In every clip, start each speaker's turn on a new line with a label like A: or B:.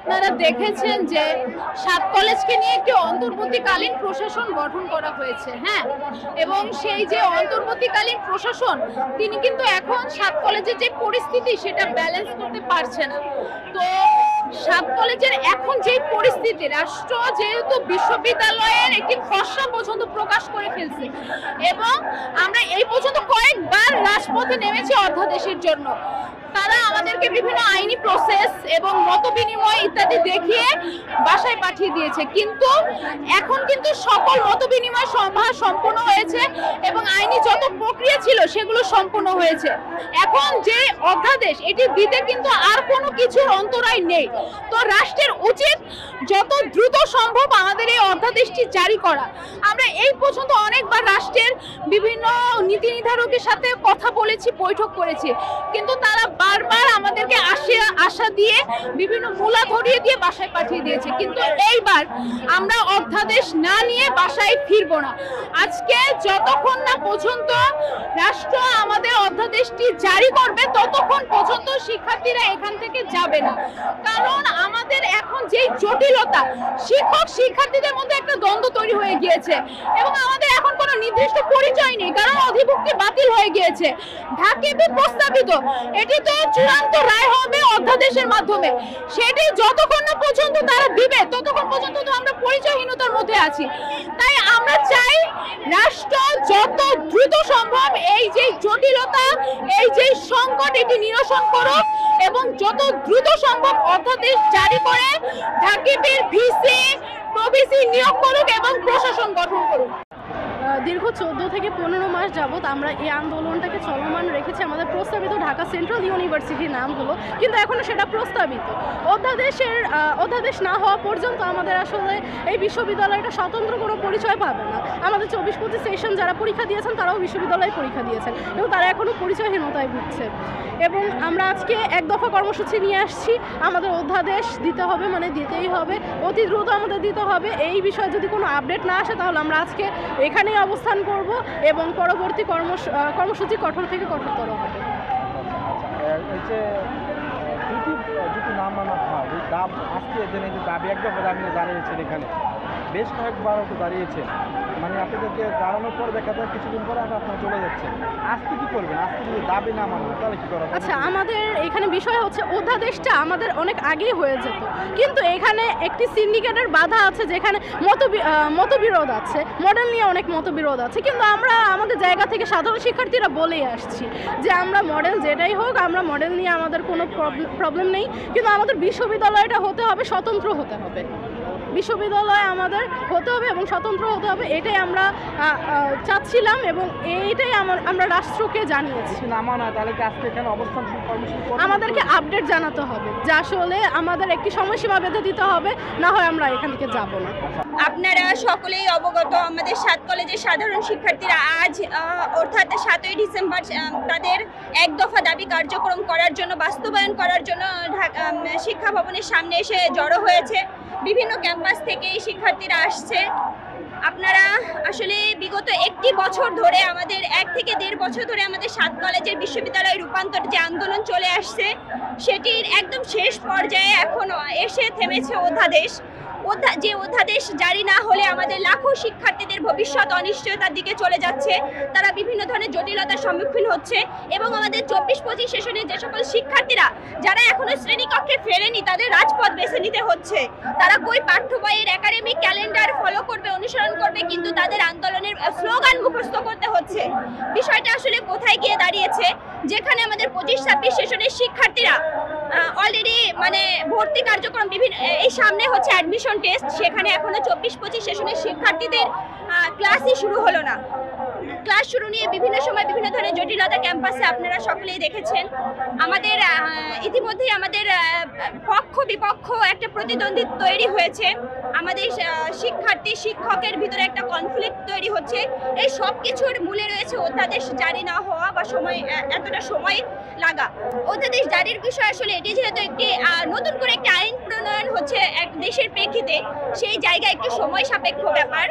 A: আপনারা দেখেছেন যে ৭ কলেজকে নিয়ে একটি অন্তর্বর্তীকালীন প্রশাসন গঠন করা হয়েছে, হ্যাঁ, এবং সেই যে অন্তর্বর্তীকালীন প্রশাসন তিনি কিন্তু এখন ৭ কলেজের যে পরিস্থিতি সেটা ব্যালেন্স করতে পারছে না। তো ৭ কলেজের এখন যে পরিস্থিতি, রাষ্ট্র যেহেতু বিশ্ববিদ্যালয়ের একটি খসড়া পর্যন্ত প্রকাশ করে ফেলছে এবং আমরা এই পর্যন্ত কয়েকবার রাজপথে নেমেছি অধ্যাদেশের জন্য, তারা আমাদেরকে বিভিন্ন আইনি প্রসেস এবং মত বিনিময় ইত্যাদি দেখিয়ে বাসায় পাঠিয়ে দিয়েছে, কিন্তু এখন কিন্তু সকল মত বিনিময় সভা সম্পন্ন হয়েছে এবং আইনি যত প্রক্রিয়া ছিল সেগুলো সম্পন্ন হয়েছে। এখন যে অধ্যাদেশ এটি দিতে কিন্তু আর কোনো কিছুর অন্তরায় নেই। তো রাষ্ট্রের উচিত যত দ্রুত সম্ভব আমাদের এই অধ্যাদেশটি জারি করা। আমরা এই পর্যন্ত অনেকবার রাষ্ট্রের বিভিন্ন নীতি নির্ধারকের সাথে কথা বলেছি, বৈঠক করেছি, কিন্তু তারা বারবার আমাদেরকে আশা দিয়ে বিভিন্ন মূলা ধরিয়ে দিয়ে বাসায় পাঠিয়ে দিয়েছে। কিন্তু এইবার আমরা অধ্যাদেশ না নিয়ে বাসায় ফিরবো না। আজকে যতক্ষণ না পর্যন্ত রাষ্ট্র আমাদের অধ্যাদেশটি জারি করবে ততক্ষণ পর্যন্ত শিক্ষার্থীরা এখান থেকে যাবে না। কারণ আমাদের এখন যেই জটিলতা, শিক্ষক শিক্ষার্থীদের মধ্যে একটা দ্বন্দ্ব তৈরি হয়ে গিয়েছে এবং আমাদের এখন কোনো নির্দিষ্ট পরিচয় নেই, কারণ অধিভুক্তি বাতিল হয়ে গিয়েছে। ঢাকিবি প্রস্তাবিত, এটি তো চূড়ান্ত রায় হবে অধ্যাদেশের মাধ্যমে, সেটি যতক্ষণ না পর্যন্ত তারা দিবে ততক্ষণ পর্যন্ত তো আমরা পরিচয়হীনতার মধ্যে আছি। তাই আমরা চাই রাষ্ট্র যত দ্রুত সম্ভব এই যে জটিলতা, এই যে সংকট, এটি নিরসন করুক এবং যত দ্রুত সম্ভব অধ্যাদেশ জারি করে ঢাকিবির ভিসি প্রভিসি নিয়োগ করুক এবং প্রশাসন গঠন করুক।
B: দীর্ঘ 14 থেকে 15 মাস যাবৎ আমরা এই আন্দোলনটাকে চলমান রেখেছি। আমাদের প্রস্তাবিত ঢাকা সেন্ট্রাল ইউনিভার্সিটির নাম হলো, কিন্তু এখনও সেটা প্রস্তাবিত। অধ্যাদেশ না হওয়া পর্যন্ত আমাদের আসলে এই বিশ্ববিদ্যালয়টা স্বতন্ত্র কোনো পরিচয় পাবে না। আমাদের 24-25 সেশন যারা পরীক্ষা দিয়েছেন তারাও বিশ্ববিদ্যালয়ে পরীক্ষা দিয়েছেন এবং তারা এখনও পরিচয়হীনতায় ভুগছে। এবং আমরা আজকে এক দফা কর্মসূচি নিয়ে আসছি, আমাদের অধ্যাদেশ দিতে হবে, মানে দিতেই হবে, অতি দ্রুত আমাদের দিতে হবে। এই বিষয়ে যদি কোনো আপডেট না আসে তাহলে আমরা আজকে এখানেই অবস্থান করব এবং পরবর্তী কর্মসূচি কঠোর থেকে কঠোরতর হবে।
C: যদি না মানা হয়, এই আজকে দিনে যে দাবি একদম দাঁড়িয়েছেন, এখানে বেশ কয়েকবার তো দাঁড়িয়েছেন, মানে আপনাদেরকে দাঁড়ানোর পর দেখা যায় কিছুদিন পরে আপনারা চলে যাচ্ছেন। আজকে কি করবেন? আজকে যদি দাবি না মানা হয় তাহলে কি করা?
B: আচ্ছা, আমাদের এখানে বিষয় হচ্ছে অধ্যাদেশটা আমাদের অনেক আগেই হয়ে যেত, কিন্তু এখানে একটি সিন্ডিকেটের বাধা আছে, যেখানে মতবিরোধ আছে, মডেল নিয়ে অনেক মতবিরোধ আছে। কিন্তু আমরা আমাদের জায়গা থেকে সাধারণ শিক্ষার্থীরা বলেই আসছি যে আমরা মডেল যেটাই হোক, আমরা মডেল নিয়ে আমাদের কোনো প্রবলেম নেই, কিন্তু আমাদের বিশ্ববিদ্যালয়টা হতে হবে, স্বতন্ত্র হতে হবে। বিশ্ববিদ্যালয় আমাদের হতে হবে এবং স্বতন্ত্র হতে হবে, এটাই আমরা চাচ্ছিলাম এবং এইটাই আমরা রাষ্ট্রকে জানিয়েছি। আমাদেরকে আপডেট জানাতে হবে যে আসলে আমাদের একটি সময়সীমা বেঁধে দিতে হবে, না হয় আমরা এখান থেকে যাব না।
D: আপনারা সকলেই অবগত, আমাদের ৭ কলেজের সাধারণ শিক্ষার্থীরা আজ অর্থাৎ ৭ই ডিসেম্বর তাদের এক দফা দাবি কার্যক্রম করার জন্য, বাস্তবায়ন করার জন্য শিক্ষা ভবনের সামনে এসে জড়ো হয়েছে। বিভিন্ন ক্যাম্পাস থেকে শিক্ষার্থীরা আসছে। আপনারা আসলে বিগত একটি বছর ধরে, আমাদের 1 থেকে 1.5 বছর ধরে আমাদের ৭ কলেজের বিশ্ববিদ্যালয় রূপান্তর যে আন্দোলন চলে আসছে, সেটির একদম শেষ পর্যায়ে এখন এসে থেমেছে অধ্যাদেশ। যে অধ্যাদেশ জারি না হলে আমাদের লাখো শিক্ষার্থীদের ভবিষ্যৎ অনিশ্চয়তার দিকে চলে যাচ্ছে, তারা বিভিন্ন ধরনের জটিলতার সম্মুখীন হচ্ছে এবং আমাদের 24-25 সেশনের যে সকল শিক্ষার্থীরা যারা এখনো শ্রেণীকক্ষে ফেরেনি তাদের রাজপথ বেছে নিতে হচ্ছে। তারা কই পাঠ্য বইয়ের একাডেমিক ক্যালেন্ডার ফলো করবে, অনুসরণ করবে, কিন্তু তাদের আন্দোলনের স্লোগান মুখস্থ করতে হচ্ছে। বিষয়টা আসলে কোথায় গিয়ে দাঁড়িয়েছে, যেখানে আমাদের 25-26 সেশনের শিক্ষার্থীরা অলরেডি মানে ভর্তি কার্যক্রম এই সামনে হচ্ছে অ্যাডমিশন টেস্ট, সেখানে এখনো 24-25 সেশনের শিক্ষার্থীদের ক্লাসই শুরু হলো না। ক্লাস শুরু নিয়ে বিভিন্ন সময় বিভিন্ন ধরনের জটিলতা ক্যাম্পাসে আপনারা সকলেই দেখেছেন। আমাদের ইতিমধ্যেই আমাদের পক্ষ বিপক্ষ একটা প্রতিদ্বন্দ্বিত্ব তৈরি হয়েছে, আমাদের শিক্ষার্থী শিক্ষকের ভিতরে একটা কনফ্লিক্ট তৈরি হচ্ছে। এই সব কিছুর মূলে রয়েছে অধ্যাদেশ জারি না হওয়া বা এতটা সময় লাগা। অধ্যাদেশ জারির বিষয় আসলে এটি যেহেতু একটি নতুন করে একটি আইন প্রণয়ন হচ্ছে এক দেশের প্রেক্ষিতে, সেই জায়গায় একটু সময় সাপেক্ষ ব্যাপার,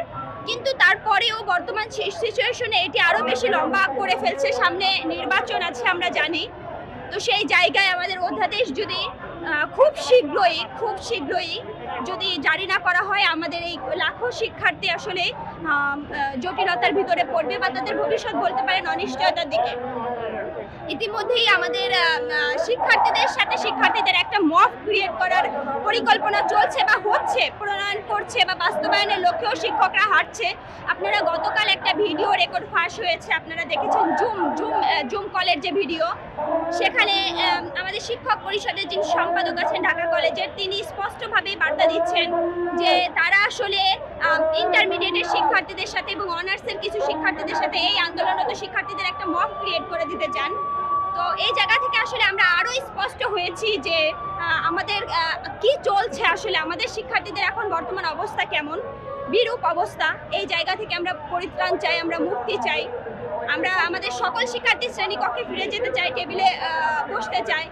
D: কিন্তু তারপরেও বর্তমান সিচুয়েশনে এটি আরও বেশি লম্বা করে ফেলছে। সামনে নির্বাচন আছে আমরা জানি, তো সেই জায়গায় আমাদের অধ্যাদেশ যদি খুব শীঘ্রই যদি জারি না করা হয় আমাদের এই লাখো শিক্ষার্থী আসলে জটিলতার ভিতরে পড়বে বা তাদের ভবিষ্যৎ বলতে পারেন অনিশ্চয়তার দিকে। ইতিমধ্যেই আমাদের শিক্ষার্থীদের সাথে শিক্ষার্থীদের একটা মব ক্রিয়েট করার পরিকল্পনা চলছে বা হচ্ছে, প্রণয়ন করছে বা বাস্তবায়নের লক্ষ্যেও শিক্ষকরা হাঁটছে। আপনারা গতকাল একটা ভিডিও রেকর্ড ফাঁস হয়েছে, আপনারা দেখেছেন জুম কলের যে ভিডিও, সেখানে আমাদের শিক্ষক পরিষদের যিনি সম্পাদক আছেন ঢাকা কলেজের, তিনি স্পষ্টভাবেই বার্তা দিচ্ছেন যে তারা আসলে ইন্টারমিডিয়েটের শিক্ষার্থীদের সাথে এবং অনার্সের কিছু শিক্ষার্থীদের সাথে এই আন্দোলনরত শিক্ষার্থীদের একটা মব ক্রিয়েট করে দিতে চান। তো এই জায়গা থেকে আসলে আমরা আরো স্পষ্ট হয়েছি যে আমাদের কি চলছে, আসলে আমাদের শিক্ষার্থীদের এখন বর্তমান অবস্থা কেমন, বিরূপ অবস্থা। এই জায়গা থেকে আমরা পরিত্রাণ চাই, আমরা মুক্তি চাই, আমরা আমাদের সকল শিক্ষার্থী শ্রেণীকক্ষে ফিরে যেতে চাই, টেবিলে বসতে চাই।